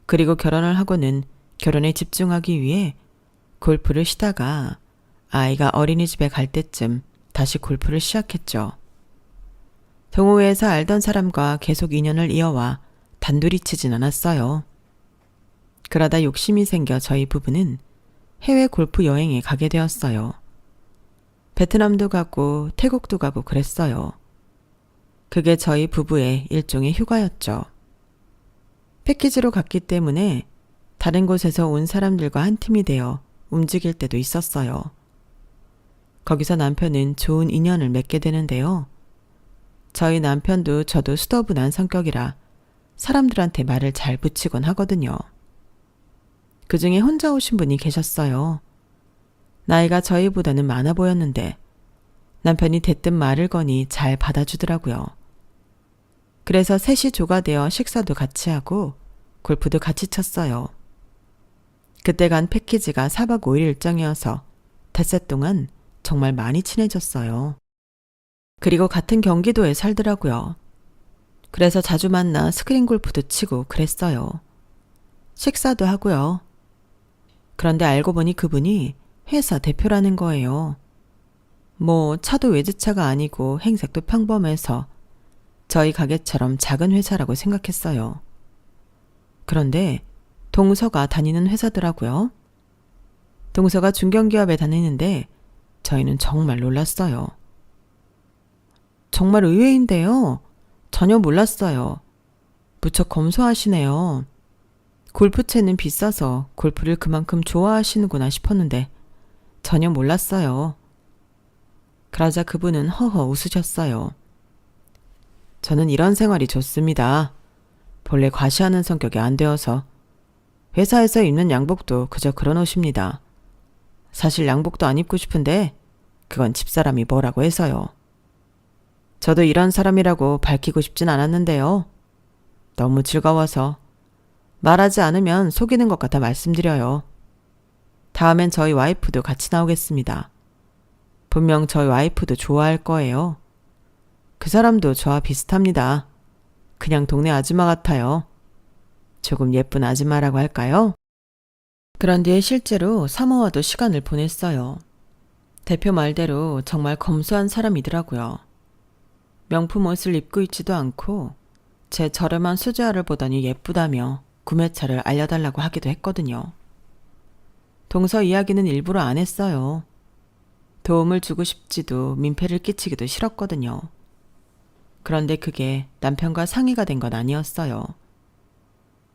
그리고 결혼을 하고는 결혼에 집중하기 위해 골프를 쉬다가 아이가 어린이집에 갈 때쯤 다시 골프를 시작했죠. 동호회에서 알던 사람과 계속 인연을 이어와 단둘이 치진 않았어요. 그러다 욕심이 생겨 저희 부부는 해외 골프 여행에 가게 되었어요. 베트남도 가고 태국도 가고 그랬어요. 그게 저희 부부의 일종의 휴가였죠. 패키지로 갔기 때문에 다른 곳에서 온 사람들과 한 팀이 되어 움직일 때도 있었어요. 거기서 남편은 좋은 인연을 맺게 되는데요. 저희 남편도 저도 수더분한 성격이라 사람들한테 말을 잘 붙이곤 하거든요. 그중에 혼자 오신 분이 계셨어요. 나이가 저희보다는 많아 보였는데 남편이 대뜸 말을 거니 잘 받아주더라고요. 그래서 셋이 조가되어 식사도 같이 하고 골프도 같이 쳤어요. 그때 간 패키지가 4박 5일 일정이어서 닷새 동안 정말 많이 친해졌어요. 그리고 같은 경기도에 살더라고요. 그래서 자주 만나 스크린 골프도 치고 그랬어요. 식사도 하고요. 그런데 알고 보니 그분이 회사 대표라는 거예요. 뭐 차도 외제차가 아니고 행색도 평범해서 저희 가게처럼 작은 회사라고 생각했어요. 그런데 동서가 다니는 회사더라고요. 동서가 중견기업에 다니는데 저희는 정말 놀랐어요. 정말 의외인데요. 전혀 몰랐어요. 무척 검소하시네요. 골프채는 비싸서 골프를 그만큼 좋아하시는구나 싶었는데 전혀 몰랐어요. 그러자 그분은 허허 웃으셨어요. 저는 이런 생활이 좋습니다. 본래 과시하는 성격이 안 되어서 회사에서 입는 양복도 그저 그런 옷입니다. 사실 양복도 안 입고 싶은데 그건 집사람이 뭐라고 해서요. 저도 이런 사람이라고 밝히고 싶진 않았는데요. 너무 즐거워서 말하지 않으면 속이는 것 같아 말씀드려요. 다음엔 저희 와이프도 같이 나오겠습니다. 분명 저희 와이프도 좋아할 거예요. 그 사람도 저와 비슷합니다. 그냥 동네 아줌마 같아요. 조금 예쁜 아줌마라고 할까요? 그런 뒤에 실제로 사모와도 시간을 보냈어요. 대표 말대로 정말 검소한 사람이더라고요. 명품 옷을 입고 있지도 않고 제 저렴한 수제화를 보더니 예쁘다며 구매처를 알려달라고 하기도 했거든요. 동서 이야기는 일부러 안 했어요. 도움을 주고 싶지도 민폐를 끼치기도 싫었거든요. 그런데 그게 남편과 상의가 된 건 아니었어요.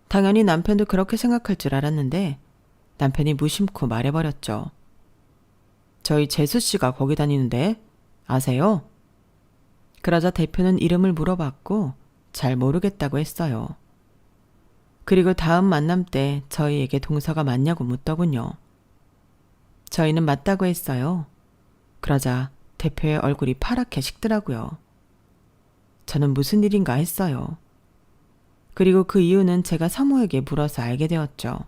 당연히 남편도 그렇게 생각할 줄 알았는데 남편이 무심코 말해버렸죠. 저희 재수씨가 거기 다니는데 아세요? 그러자 대표는 이름을 물어봤고 잘 모르겠다고 했어요. 그리고 다음 만남 때 저희에게 동서가 맞냐고 묻더군요. 저희는 맞다고 했어요. 그러자 대표의 얼굴이 파랗게 식더라고요. 저는 무슨 일인가 했어요. 그리고 그 이유는 제가 사모에게 물어서 알게 되었죠.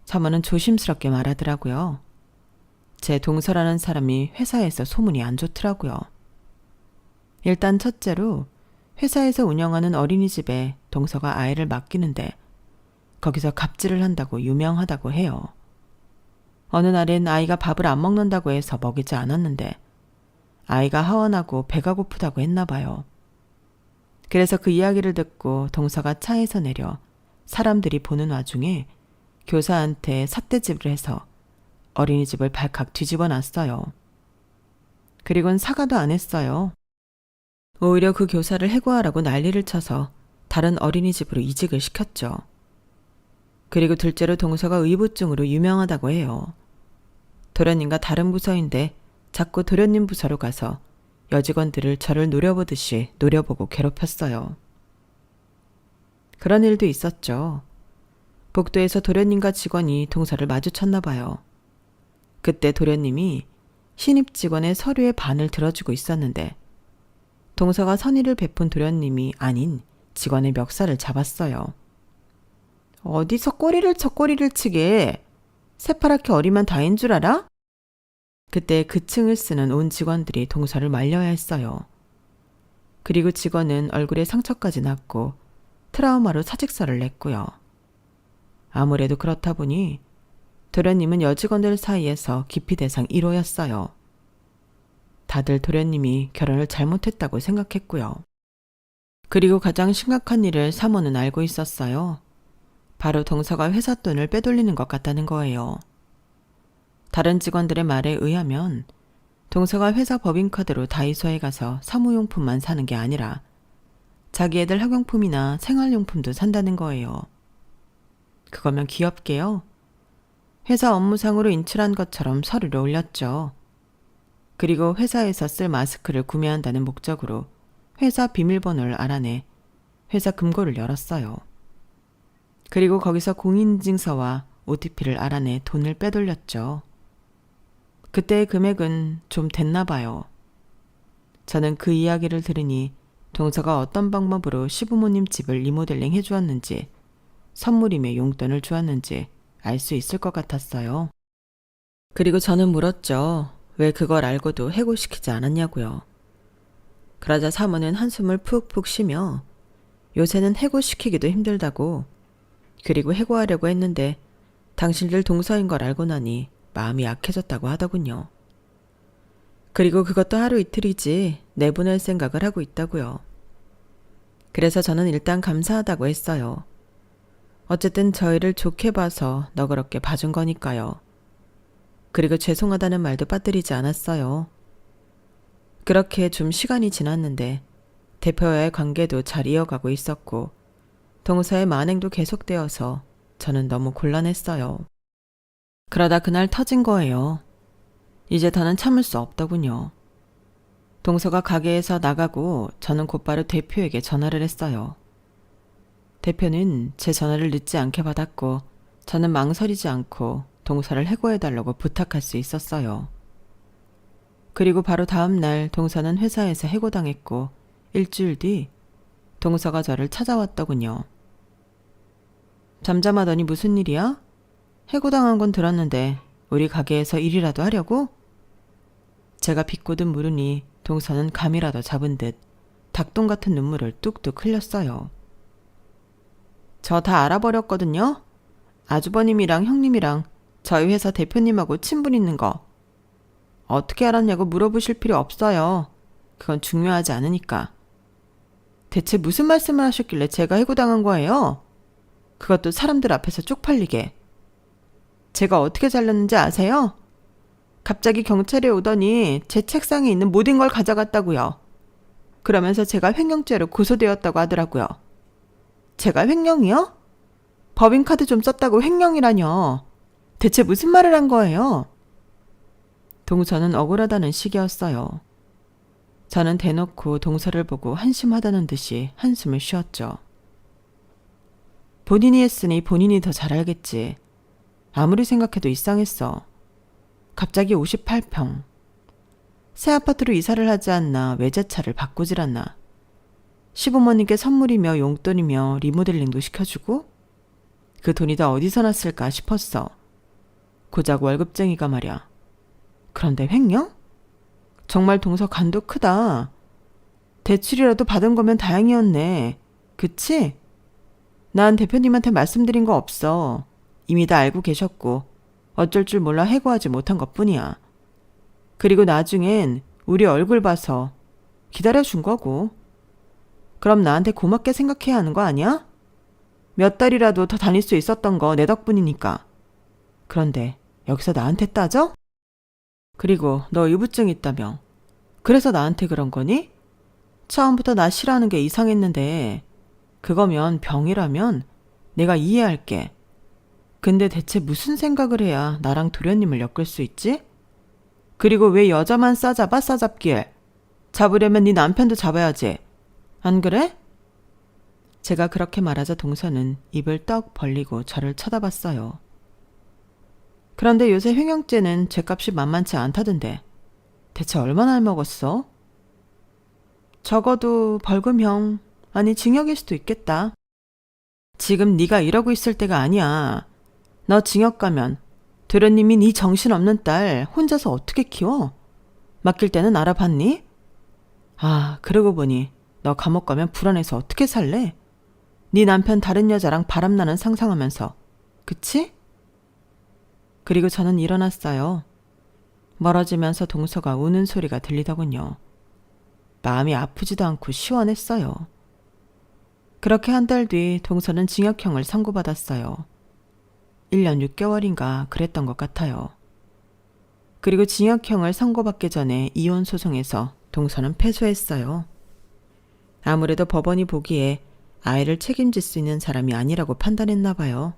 사모는 조심스럽게 말하더라고요. 제 동서라는 사람이 회사에서 소문이 안 좋더라고요. 일단 첫째로 회사에서 운영하는 어린이집에 동서가 아이를 맡기는데 거기서 갑질을 한다고 유명하다고 해요. 어느 날엔 아이가 밥을 안 먹는다고 해서 먹이지 않았는데 아이가 하원하고 배가 고프다고 했나 봐요. 그래서 그 이야기를 듣고 동서가 차에서 내려 사람들이 보는 와중에 교사한테 삿대질을 해서 어린이집을 발칵 뒤집어 놨어요. 그리고는 사과도 안 했어요. 오히려 그 교사를 해고하라고 난리를 쳐서 다른 어린이집으로 이직을 시켰죠. 그리고 둘째로 동서가 의부증으로 유명하다고 해요. 도련님과 다른 부서인데 자꾸 도련님 부서로 가서 여직원들을 저를 노려보듯이 노려보고 괴롭혔어요. 그런 일도 있었죠. 복도에서 도련님과 직원이 동서를 마주쳤나 봐요. 그때 도련님이 신입 직원의 서류의 반을 들어주고 있었는데 동서가 선의를 베푼 도련님이 아닌 직원의 멱살을 잡았어요. 어디서 꼬리를 쳐 꼬리를 치게. 새파랗게 어리만 다인 줄 알아? 그때 그 층을 쓰는 온 직원들이 동서를 말려야 했어요. 그리고 직원은 얼굴에 상처까지 났고 트라우마로 사직서를 냈고요. 아무래도 그렇다 보니 도련님은 여직원들 사이에서 기피 대상 1호였어요. 다들 도련님이 결혼을 잘못했다고 생각했고요. 그리고 가장 심각한 일을 사모는 알고 있었어요. 바로 동서가 회사 돈을 빼돌리는 것 같다는 거예요. 다른 직원들의 말에 의하면 동서가 회사 법인카드로 다이소에 가서 사무용품만 사는 게 아니라 자기 애들 학용품이나 생활용품도 산다는 거예요. 그거면 귀엽게요. 회사 업무상으로 인출한 것처럼 서류를 올렸죠. 그리고 회사에서 쓸 마스크를 구매한다는 목적으로 회사 비밀번호를 알아내 회사 금고를 열었어요. 그리고 거기서 공인인증서와 OTP를 알아내 돈을 빼돌렸죠. 그때의 금액은 좀 됐나 봐요. 저는 그 이야기를 들으니 동서가 어떤 방법으로 시부모님 집을 리모델링 해주었는지 선물임에 용돈을 주었는지 알 수 있을 것 같았어요. 그리고 저는 물었죠. 왜 그걸 알고도 해고시키지 않았냐고요. 그러자 사모는 한숨을 푹푹 쉬며 요새는 해고시키기도 힘들다고, 그리고 해고하려고 했는데 당신들 동서인 걸 알고 나니 마음이 약해졌다고 하더군요. 그리고 그것도 하루 이틀이지 내보낼 생각을 하고 있다고요. 그래서 저는 일단 감사하다고 했어요. 어쨌든 저희를 좋게 봐서 너그럽게 봐준 거니까요. 그리고 죄송하다는 말도 빠뜨리지 않았어요. 그렇게 좀 시간이 지났는데 대표와의 관계도 잘 이어가고 있었고 동서의 만행도 계속되어서 저는 너무 곤란했어요. 그러다 그날 터진 거예요. 이제 더는 참을 수 없더군요. 동서가 가게에서 나가고 저는 곧바로 대표에게 전화를 했어요. 대표는 제 전화를 늦지 않게 받았고 저는 망설이지 않고 동서를 해고해달라고 부탁할 수 있었어요. 그리고 바로 다음 날 동서는 회사에서 해고당했고 일주일 뒤 동서가 저를 찾아왔더군요. 잠잠하더니 무슨 일이야? 해고당한 건 들었는데 우리 가게에서 일이라도 하려고? 제가 비꼬듯 물으니 동서는 감이라도 잡은 듯 닭똥 같은 눈물을 뚝뚝 흘렸어요. 저 다 알아버렸거든요. 아주버님이랑 형님이랑 저희 회사 대표님하고 친분 있는 거. 어떻게 알았냐고 물어보실 필요 없어요. 그건 중요하지 않으니까. 대체 무슨 말씀을 하셨길래 제가 해고당한 거예요? 그것도 사람들 앞에서 쪽팔리게. 제가 어떻게 잘렸는지 아세요? 갑자기 경찰이 오더니 제 책상에 있는 모든 걸 가져갔다고요. 그러면서 제가 횡령죄로 고소되었다고 하더라고요. 제가 횡령이요? 법인카드 좀 썼다고 횡령이라뇨. 대체 무슨 말을 한 거예요? 동서는 억울하다는 식이었어요. 저는 대놓고 동서를 보고 한심하다는 듯이 한숨을 쉬었죠. 본인이 했으니 본인이 더 잘 알겠지. 아무리 생각해도 이상했어. 갑자기 58평. 새 아파트로 이사를 하지 않나 외제차를 바꾸질 않나. 시부모님께 선물이며 용돈이며 리모델링도 시켜주고 그 돈이 다 어디서 났을까 싶었어. 고작 월급쟁이가 말이야. 그런데 횡령? 정말 동서 간도 크다. 대출이라도 받은 거면 다행이었네. 그치? 난 대표님한테 말씀드린 거 없어. 이미 다 알고 계셨고 어쩔 줄 몰라 해고하지 못한 것뿐이야. 그리고 나중엔 우리 얼굴 봐서 기다려준 거고. 그럼 나한테 고맙게 생각해야 하는 거 아니야? 몇 달이라도 더 다닐 수 있었던 거 내 덕분이니까. 그런데 여기서 나한테 따져? 그리고 너 의부증 있다며. 그래서 나한테 그런 거니? 처음부터 나 싫어하는 게 이상했는데 그거면 병이라면 내가 이해할게. 근데 대체 무슨 생각을 해야 나랑 도련님을 엮을 수 있지? 그리고 왜 여자만 싸잡아 싸잡기에. 잡으려면 네 남편도 잡아야지. 안 그래? 제가 그렇게 말하자 동서는 입을 떡 벌리고 저를 쳐다봤어요. 그런데 요새 횡령죄는 죗값이 만만치 않다던데. 대체 얼마나 먹었어? 적어도 벌금형, 아니 징역일 수도 있겠다. 지금 네가 이러고 있을 때가 아니야. 너 징역 가면 도련님이 네 정신없는 딸 혼자서 어떻게 키워? 맡길 때는 알아봤니? 아, 그러고 보니 너 감옥 가면 불안해서 어떻게 살래? 네 남편 다른 여자랑 바람나는 상상하면서. 그치? 그리고 저는 일어났어요. 멀어지면서 동서가 우는 소리가 들리더군요. 마음이 아프지도 않고 시원했어요. 그렇게 한 달 뒤 동서는 징역형을 선고받았어요. 1년 6개월인가 그랬던 것 같아요. 그리고 징역형을 선고받기 전에 이혼 소송에서 동서는 패소했어요. 아무래도 법원이 보기에 아이를 책임질 수 있는 사람이 아니라고 판단했나 봐요.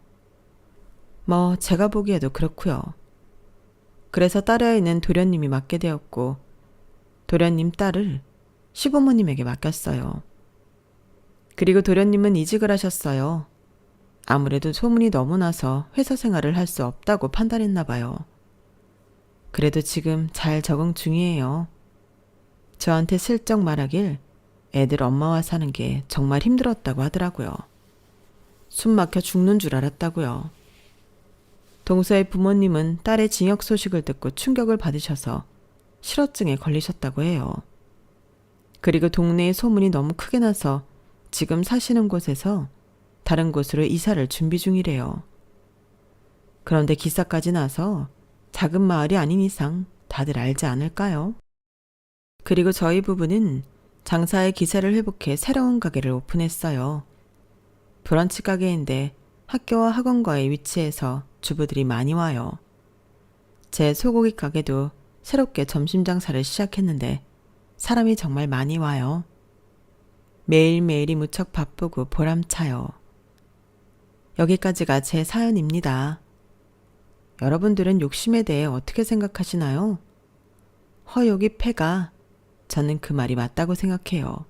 뭐 제가 보기에도 그렇고요. 그래서 딸아이는 도련님이 맡게 되었고 도련님 딸을 시부모님에게 맡겼어요. 그리고 도련님은 이직을 하셨어요. 아무래도 소문이 너무 나서 회사 생활을 할 수 없다고 판단했나 봐요. 그래도 지금 잘 적응 중이에요. 저한테 슬쩍 말하길 애들 엄마와 사는 게 정말 힘들었다고 하더라고요. 숨 막혀 죽는 줄 알았다고요. 동서의 부모님은 딸의 징역 소식을 듣고 충격을 받으셔서 실어증에 걸리셨다고 해요. 그리고 동네에 소문이 너무 크게 나서 지금 사시는 곳에서 다른 곳으로 이사를 준비 중이래요. 그런데 기사까지 나서 작은 마을이 아닌 이상 다들 알지 않을까요? 그리고 저희 부부는 장사의 기세를 회복해 새로운 가게를 오픈했어요. 브런치 가게인데 학교와 학원과의 위치에서 주부들이 많이 와요. 제 소고기 가게도 새롭게 점심 장사를 시작했는데 사람이 정말 많이 와요. 매일매일이 무척 바쁘고 보람차요. 여기까지가 제 사연입니다. 여러분들은 욕심에 대해 어떻게 생각하시나요? 허욕이 패가 저는 그 말이 맞다고 생각해요.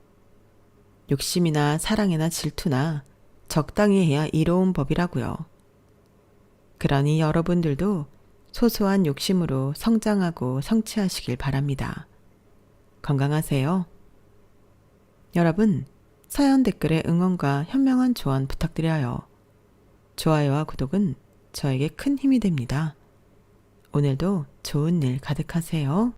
욕심이나 사랑이나 질투나 적당히 해야 이로운 법이라고요. 그러니 여러분들도 소소한 욕심으로 성장하고 성취하시길 바랍니다. 건강하세요. 여러분, 사연 댓글에 응원과 현명한 조언 부탁드려요. 좋아요와 구독은 저에게 큰 힘이 됩니다. 오늘도 좋은 일 가득하세요.